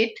8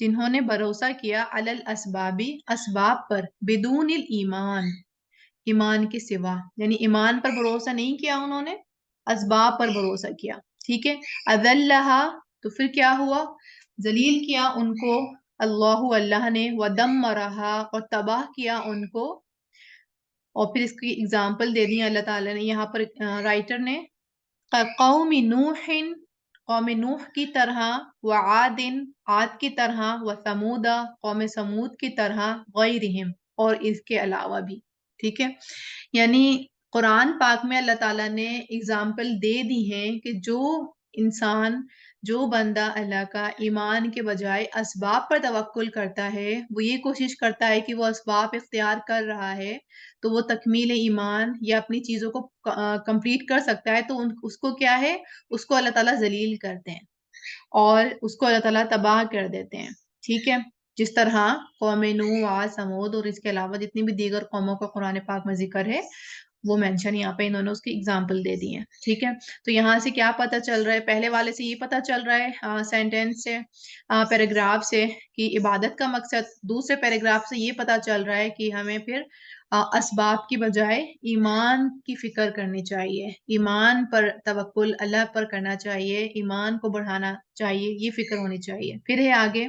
جنہوں نے بھروسہ کیا علی الاسبابی اسباب پر بدون الایمان ایمان کے سوا، یعنی ایمان پر بھروسہ نہیں کیا انہوں نے، اسباب پر بھروسہ کیا، ٹھیک ہے. اذلھا تو پھر کیا ہوا، ذلیل کیا ان کو اللہ نے، ودمرھا اور تباہ کیا ان کو. اور پھر اس کی اگزامپل دے دی اللہ تعالیٰ نے یہاں پر رائٹر نے، قوم نوح قوم نوح کی طرح، وعاد عاد کی طرح، وثمود قوم سمود کی طرح، غیرہم اور اس کے علاوہ بھی، ٹھیک ہے. یعنی قرآن پاک میں اللہ تعالیٰ نے اگزامپل دے دی ہیں کہ جو انسان، جو بندہ اللہ کا ایمان کے بجائے اسباب پر توکل کرتا ہے، وہ یہ کوشش کرتا ہے کہ وہ اسباب اختیار کر رہا ہے تو وہ تکمیل ایمان یا اپنی چیزوں کو کمپلیٹ کر سکتا ہے، تو اس کو کیا ہے، اس کو اللہ تعالیٰ ذلیل کرتے ہیں اور اس کو اللہ تعالیٰ تباہ کر دیتے ہیں، ٹھیک ہے. جس طرح قوم نوح، عاد، سمود اور اس کے علاوہ جتنی بھی دیگر قوموں کا قرآن پاک میں ذکر ہے وہ مینشن یہاں پہ انہوں نے اس کی اگزامپل دے دی ہے، ٹھیک ہے. تو یہاں سے کیا پتہ چل رہا ہے، پہلے والے سے یہ پتہ چل رہا ہے سینٹینس سے، پیراگراف سے، کہ عبادت کا مقصد. دوسرے پیراگراف سے یہ پتہ چل رہا ہے کہ ہمیں پھر اسباب کی بجائے ایمان کی فکر کرنی چاہیے، ایمان پر توکل اللہ پر کرنا چاہیے، ایمان کو بڑھانا چاہیے، یہ فکر ہونی چاہیے. پھر ہے آگے،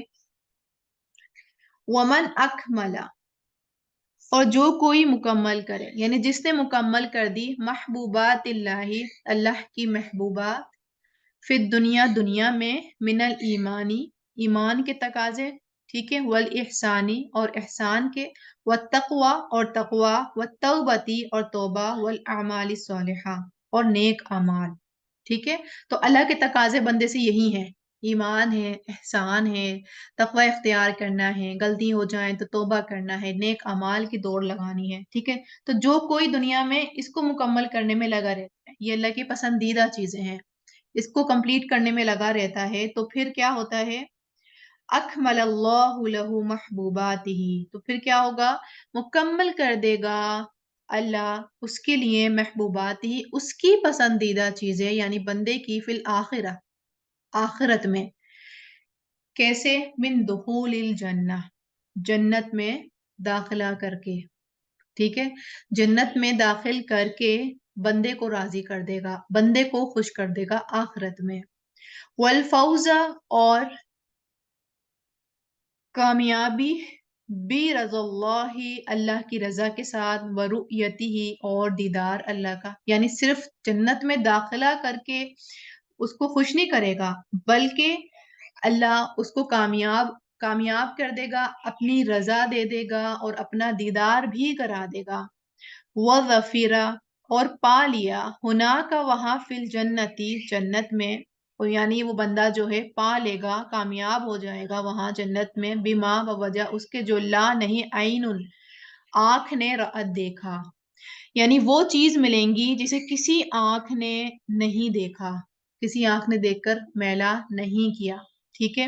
ومن اکمل اور جو کوئی مکمل کرے، یعنی جس نے مکمل کر دی محبوبات اللہ کی محبوبات، فی الدنیا دنیا میں، من الایمانی ایمان کے تقاضے، ٹھیک ہے، والاحسانی اور احسان کے، والتقوی اور تقوی، والتوبتی اور توبہ، والاعمال الصالحہ اور نیک اعمال، ٹھیک ہے. تو اللہ کے تقاضے بندے سے یہی ہیں، ایمان ہے، احسان ہے، تقوی اختیار کرنا ہے، غلطی ہو جائیں تو توبہ کرنا ہے، نیک اعمال کی دوڑ لگانی ہے، ٹھیک ہے. تو جو کوئی دنیا میں اس کو مکمل کرنے میں لگا رہتا ہے، یہ اللہ کی پسندیدہ چیزیں ہیں، اس کو کمپلیٹ کرنے میں لگا رہتا ہے، تو پھر کیا ہوتا ہے، اکمل اللہ لہ محبوباتہ، تو پھر کیا ہوگا، مکمل کر دے گا اللہ اس کے لیے محبوبات ہی، اس کی پسندیدہ چیزیں، یعنی بندے کی، فی الآخرہ آخرت میں. کیسے، من دخول الجنہ جنت میں داخلہ کر کے، ٹھیک ہے، جنت میں داخل کر کے بندے کو راضی کر دے گا، بندے کو خوش کر دے گا آخرت میں. والفوز اور کامیابی، بھی رضا اللہ اللہ کی رضا کے ساتھ، ورؤیتہ اور دیدار اللہ کا، یعنی صرف جنت میں داخلہ کر کے اس کو خوش نہیں کرے گا، بلکہ اللہ اس کو کامیاب کر دے گا، اپنی رضا دے دے گا اور اپنا دیدار بھی کرا دے گا. وظفیرہ اور پا لیا، ہونا کا وہاں، فی الجنتی جنت میں، یعنی وہ بندہ جو ہے پا لے گا، کامیاب ہو جائے گا وہاں جنت میں، بما وجہ اس کے، جو لا نہیں عین آنکھ نے رأت دیکھا، یعنی وہ چیز ملیں گی جسے کسی آنکھ نے نہیں دیکھا، کسی آنکھ نے دیکھ کر میلا نہیں کیا، ٹھیک ہے.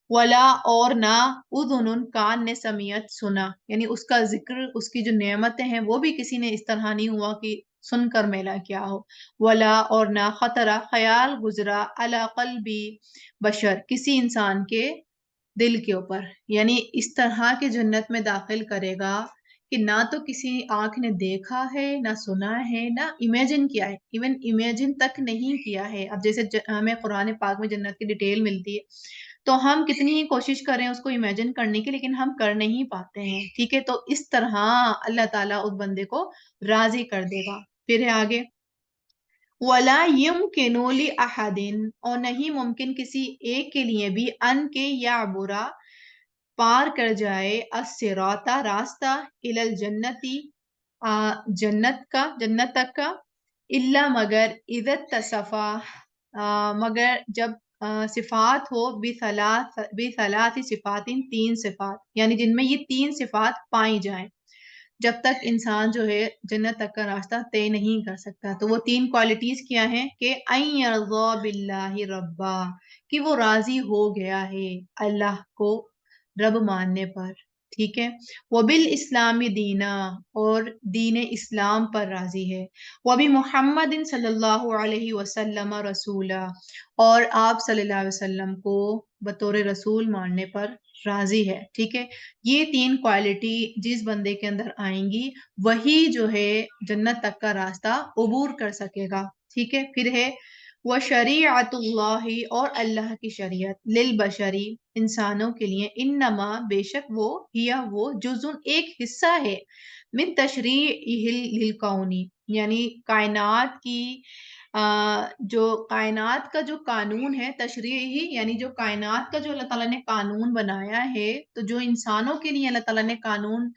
ولا اور نہ اذن کان نے سمیت سنا، یعنی اس کا ذکر، اس کی جو نعمتیں ہیں وہ بھی کسی نے اس طرح نہیں ہوا کہ سن کر میلا کیا ہو. ولا اور نہ خطرہ خیال گزرا، علی قلبی بشر کسی انسان کے دل کے اوپر، یعنی اس طرح کے جنت میں داخل کرے گا کہ نہ تو کسی آنکھ نے دیکھا ہے، نہ سنا ہے، نہ امیجن کیا ہے، ایون امیجن تک نہیں کیا ہے. اب جیسے ہمیں قرآن پاک میں جنت کی ڈیٹیل ملتی ہے تو ہم کتنی ہی کوشش کریں اس کو امیجن کرنے کی، لیکن ہم کر نہیں پاتے ہیں، ٹھیک ہے. تو اس طرح اللہ تعالیٰ اس بندے کو راضی کر دے گا. پھر ہے آگے، وَلَا يُمْكِنُ لِأَحَدٍ اور نہیں ممکن کسی ایک کے لیے بھی، ان کے یعبرا پار کر جائے، الصراط راستہ، الی الجنتی جنت تک کا، الا مگر، اذا اتصفا مگر جب صفات ہو، بثلاث صفات تین صفات، یعنی جن میں یہ تین صفات پائی جائیں. جب تک انسان جو ہے جنت تک کا راستہ طے نہیں کر سکتا، تو وہ تین کوالٹیز کیا ہیں، کہ ان یرضا باللہ ربا، کہ وہ راضی ہو گیا ہے اللہ کو رب ماننے پر، ٹھیک ہے. وبالاسلام دینا اور دین اسلام پر راضی ہے. وبمحمد صلی اللہ علیہ وسلم رسولہ اور آپ صلی اللہ علیہ وسلم کو بطور رسول ماننے پر راضی ہے. ٹھیک ہے، یہ 3 کوالٹی جس بندے کے اندر آئیں گی وہی جو ہے جنت تک کا راستہ عبور کر سکے گا. ٹھیک ہے، پھر ہے وَشَرِيعَةُ اللَّهِ، اور اللہ کی شریعت، لِلْبَشَرِ، انسانوں کے لیے، انما بے شک وہ جزء ایک حصہ ہے، من تشریعہ للکونی، یعنی کائنات کی جو کائنات کا جو قانون ہے، تشریعی یعنی جو کائنات کا جو اللہ تعالیٰ نے قانون بنایا ہے، تو جو انسانوں کے لیے اللہ تعالیٰ نے قانون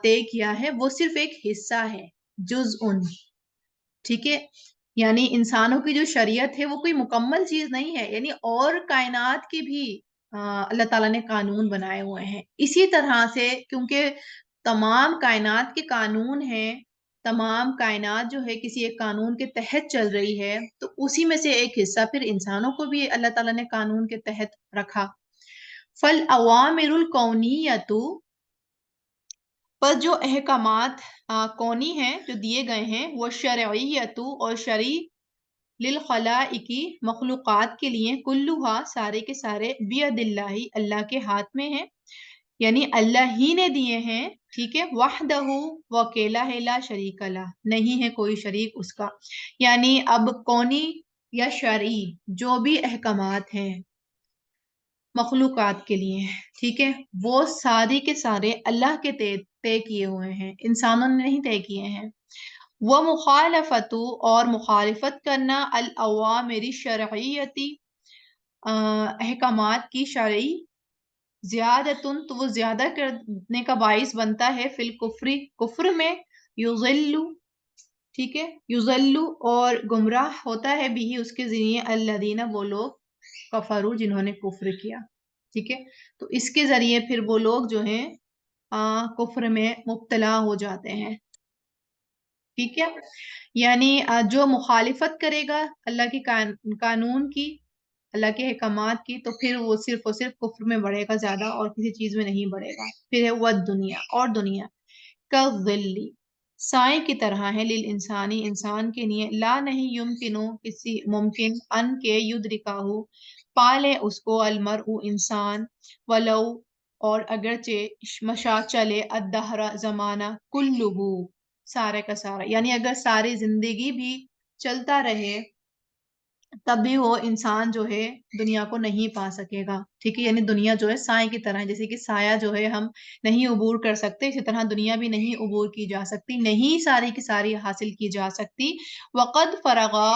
طے کیا ہے وہ صرف ایک حصہ ہے، جزء. ٹھیک ہے، یعنی انسانوں کی جو شریعت ہے وہ کوئی مکمل چیز نہیں ہے، یعنی اور کائنات کی بھی اللہ تعالیٰ نے قانون بنائے ہوئے ہیں. اسی طرح سے کیونکہ تمام کائنات کے قانون ہیں، تمام کائنات جو ہے کسی ایک قانون کے تحت چل رہی ہے، تو اسی میں سے ایک حصہ پھر انسانوں کو بھی اللہ تعالیٰ نے قانون کے تحت رکھا. فَالْأَوَامِرُ الْكَوْنِيَّةُ، پر جو احکامات کونی ہیں جو دیے گئے ہیں، وہ شرعیت اور شرعی، للخلائق مخلوقات کے لیے، کلھا سارے کے سارے، بید اللہ اللہ کے ہاتھ میں ہیں، یعنی اللہ ہی نے دیے ہیں. ٹھیک ہے، وحدہ وہ اکیلا ہے، لا شریک لہ نہیں ہے کوئی شریک اس کا. یعنی اب کونی یا شرعی جو بھی احکامات ہیں مخلوقات کے لیے، ٹھیک ہے، وہ سارے کے سارے اللہ کے طے کیے ہوئے ہیں، انسانوں نے نہیں طے کیے ہیں. وہ مخالفت اور مخالفت کرنا، الاوامر الشرعیتی احکامات کی شرعی، زیادتن تو وہ زیادہ کرنے کا باعث بنتا ہے، فی الکفر کفر میں، یضل، ٹھیک ہے، یضل اور گمراہ ہوتا ہے، بھی اس کے ذریعے، الذین وہ لوگ، کفروا جنہوں نے کفر کیا. ٹھیک ہے، تو اس کے ذریعے پھر وہ لوگ جو ہیں کفر میں مبتلا ہو جاتے ہیں. ٹھیک ہے، یعنی جو مخالفت کرے گا اللہ کی قانون کی، اللہ کے احکامات کی، تو پھر وہ صرف اور صرف کفر میں بڑھے گا زیادہ، اور کسی چیز میں نہیں بڑھے گا. پھر ہے وہ دنیا، اور دنیا کالظل سائے کی طرح ہے، للانسانی انسان کے لیے، لا نہیں یمکنو کسی ممکن، ان کے یدرکاہو پالے اس کو، المرء انسان، ولو اور اگرچہ مشا چلے، الدہر زمانہ، کلہ سارے کا سارا، یعنی اگر ساری زندگی بھی چلتا رہے تب بھی وہ انسان جو ہے دنیا کو نہیں پا سکے گا. ٹھیک ہے، یعنی دنیا جو ہے سائے کی طرح ہے، جیسے کہ سایہ جو ہے ہم نہیں عبور کر سکتے، اسی طرح دنیا بھی نہیں عبور کی جا سکتی، نہیں ساری کی ساری حاصل کی جا سکتی. وقد فرغا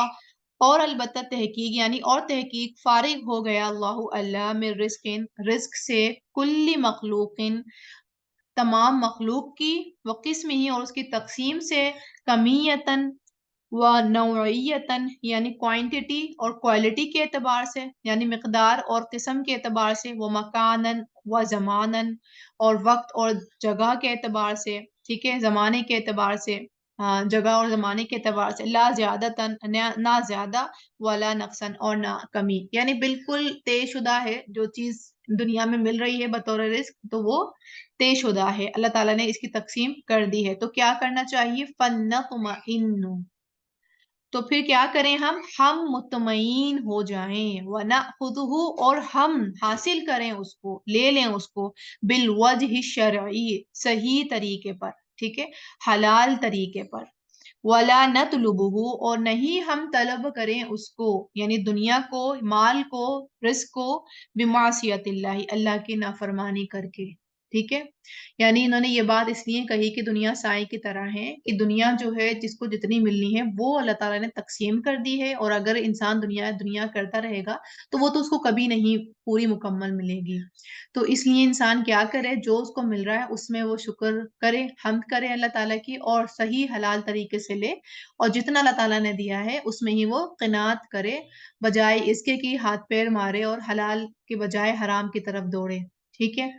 اور البتہ تحقیق، یعنی اور تحقیق فارغ ہو گیا، اللہ میں رزق سے، کل مخلوق تمام مخلوق کی، وقسم ہی اور اس کی تقسیم سے، کمیتاً و نوعیتاً یعنی کوانٹٹی اور کوالٹی کے اعتبار سے، یعنی مقدار اور قسم کے اعتبار سے، وہ مکاناً و زماناً اور وقت اور جگہ کے اعتبار سے. ٹھیک ہے، زمانے کے اعتبار سے، جگہ اور زمانے کے اعتبار سے، لا زیادتاً نہ زیادہ، ولا نقصاً اور نہ کمی، یعنی بالکل طے شدہ ہے. جو چیز دنیا میں مل رہی ہے بطور رزق تو وہ طے شدہ ہے، اللہ تعالیٰ نے اس کی تقسیم کر دی ہے. تو کیا کرنا چاہیے، فَلْنَطْمَئِنُّ تو پھر کیا کریں، ہم مطمئن ہو جائیں، وَنَأْخُذُهُ اور ہم حاصل کریں اس کو، لے لیں اس کو، بالوجہ الشرعی صحیح طریقے پر، ٹھیک ہے، حلال طریقے پر. وَلَا نَطْلُبُهُ اور نہیں ہم طلب کریں اس کو، یعنی دنیا کو، مال کو، رزق کو، بمعصیت اللہ اللہ کی نافرمانی کر کے. ٹھیک ہے، یعنی انہوں نے یہ بات اس لیے کہی کہ دنیا سائے کی طرح ہے، کہ دنیا جو ہے جس کو جتنی ملنی ہے وہ اللہ تعالیٰ نے تقسیم کر دی ہے، اور اگر انسان دنیا کرتا رہے گا تو وہ تو اس کو کبھی نہیں پوری مکمل ملے گی. تو اس لیے انسان کیا کرے، جو اس کو مل رہا ہے اس میں وہ شکر کرے، حمد کرے اللہ تعالیٰ کی، اور صحیح حلال طریقے سے لے، اور جتنا اللہ تعالیٰ نے دیا ہے اس میں ہی وہ قناعت کرے، بجائے اس کے کہ ہاتھ پیر مارے اور حلال کے بجائے حرام کی طرف دوڑے. ٹھیک ہے،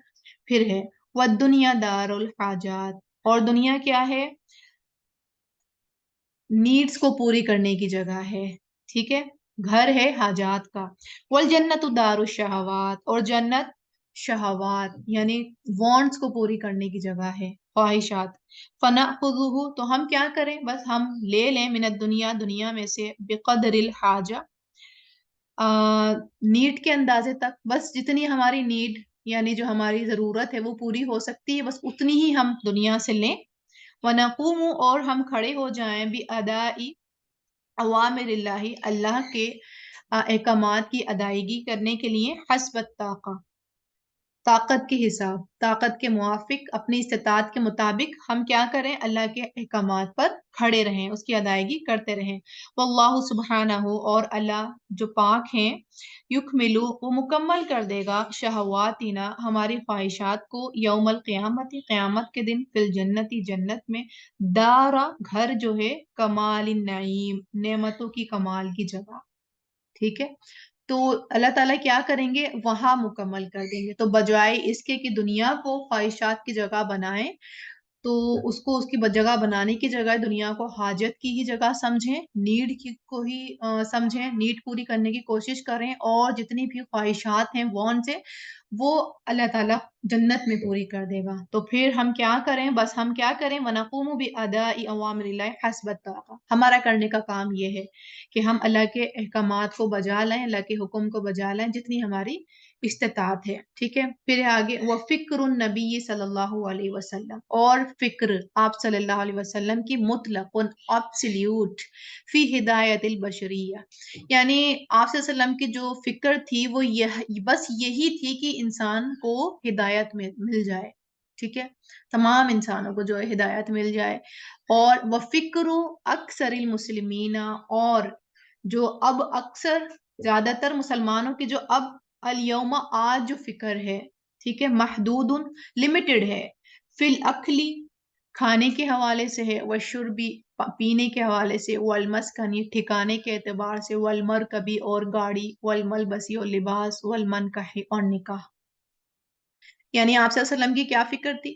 پھر ہے وَالدُّنْيَا دَارُ الْحَاجَاتِ اور دنیا کیا ہے، نیڈز کو پوری کرنے کی جگہ ہے. ٹھیک ہے، گھر ہے حاجات کا. وَالْجَنَّةُ دَارُ الشَّهَوَاتِ اور جنت شہوات یعنی وانٹس کو پوری کرنے کی جگہ ہے، خواہشات. فَنَأْخُذُهُ تو ہم کیا کریں، بس ہم لے لیں، من الدنیا دنیا میں سے، بقدر الحاجہ نیڈ کے اندازے تک، بس جتنی ہماری نیڈ یعنی جو ہماری ضرورت ہے وہ پوری ہو سکتی ہے بس اتنی ہی ہم دنیا سے لیں. وَنَقُومُ اور ہم کھڑے ہو جائیں بِأَدَاءِ اوامر اللہ اللہ کے احکامات کی ادائیگی کرنے کے لیے حسب الطاقہ طاقت کے حساب طاقت کے موافق اپنی استطاعت کے مطابق ہم کیا کریں اللہ کے احکامات پر کھڑے رہیں اس کی ادائیگی کرتے رہیں. واللہ سبحانہ اور اللہ جو پاک ہیں یکملو وہ مکمل کر دے گا شہواتنا ہماری خواہشات کو یوم القیامت قیامت کے دن فی الجنتی جنت میں دارا گھر جو ہے کمال النعیم نعمتوں کی کمال کی جگہ. ٹھیک ہے تو اللہ تعالیٰ کیا کریں گے وہاں مکمل کر دیں گے. تو بجائے اس کے کہ دنیا کو خواہشات کی جگہ بنائیں تو اس کو اس کی جگہ بنانے کی جگہ دنیا کو حاجت کی ہی جگہ سمجھیں نیڈ کو ہی سمجھیں نیڈ پوری کرنے کی کوشش کریں اور جتنی بھی خواہشات ہیں وانٹس ہیں وہ اللہ تعالیٰ جنت میں پوری کر دے گا. تو پھر ہم کیا کریں بس ہم کیا کریں وَنَقُومُ بِأَدَاءِ أَوَامِرِ اللَّهِ حَسْبَ الطَّاقَةِ ہمارا کرنے کا کام یہ ہے کہ ہم اللہ کے احکامات کو بجا لائیں اللہ کے حکم کو بجا لائیں جتنی ہماری استطاعت ہے. ٹھیک ہے پھر آگے وہ فکر النبی صلی اللہ علیہ وسلم اور فکر آپ صلی اللہ علیہ وسلم کی مطلق ایبسلیوٹ فی ہدایت البشریہ یعنی آپ صلی اللہ علیہ وسلم کی جو فکر تھی وہ بس یہی تھی کہ انسان کو ہدایت میں مل جائے. ٹھیک ہے تمام انسانوں کو جو ہے ہدایت مل جائے. اور وہ فکر اکثر المسلمین اور جو اب اکثر زیادہ تر مسلمانوں کی جو اب الیوم آج جو فکر ہے ٹھیک ہے محدود لمیٹڈ ہے فی الاکلی کھانے کے حوالے سے ہے والشربی پینے کے حوالے سے والمسکنی ٹھکانے کے اعتبار سے والمرکبی اور گاڑی والملبسی اور لباس والمنکح اور نکاح. یعنی آپ صلی اللہ علیہ وسلم کی کیا فکر تھی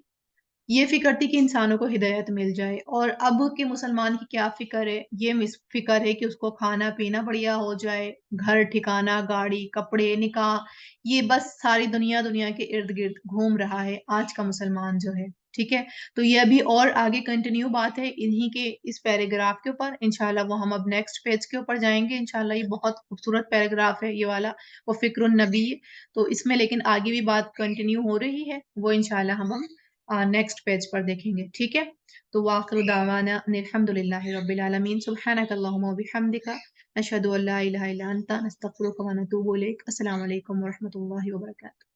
یہ فکر تھی کہ انسانوں کو ہدایت مل جائے. اور اب کے مسلمان کی کیا فکر ہے یہ فکر ہے کہ اس کو کھانا پینا بڑھیا ہو جائے گھر ٹھکانا گاڑی کپڑے نکاح یہ بس ساری دنیا کے ارد گرد گھوم رہا ہے آج کا مسلمان جو ہے. ٹھیک ہے تو یہ ابھی اور آگے کنٹینیو بات ہے انہی کے اس پیراگراف کے اوپر انشاءاللہ وہ ہم اب نیکسٹ پیج کے اوپر جائیں گے انشاءاللہ. یہ بہت خوبصورت پیراگراف ہے یہ والا وہ فکر النبی تو اس میں لیکن آگے بھی بات کنٹینیو ہو رہی ہے وہ انشاءاللہ ہم نیکسٹ پیج پر دیکھیں گے. ٹھیک ہے تو وآخر دعوانا ان الحمد للہ رب العالمین سبحانک اللہم وبحمدک نشہد ان لا الہ الا انت نستغفرک ونتوب الیک. السلام علیکم ورحمۃ اللہ وبرکاتہ.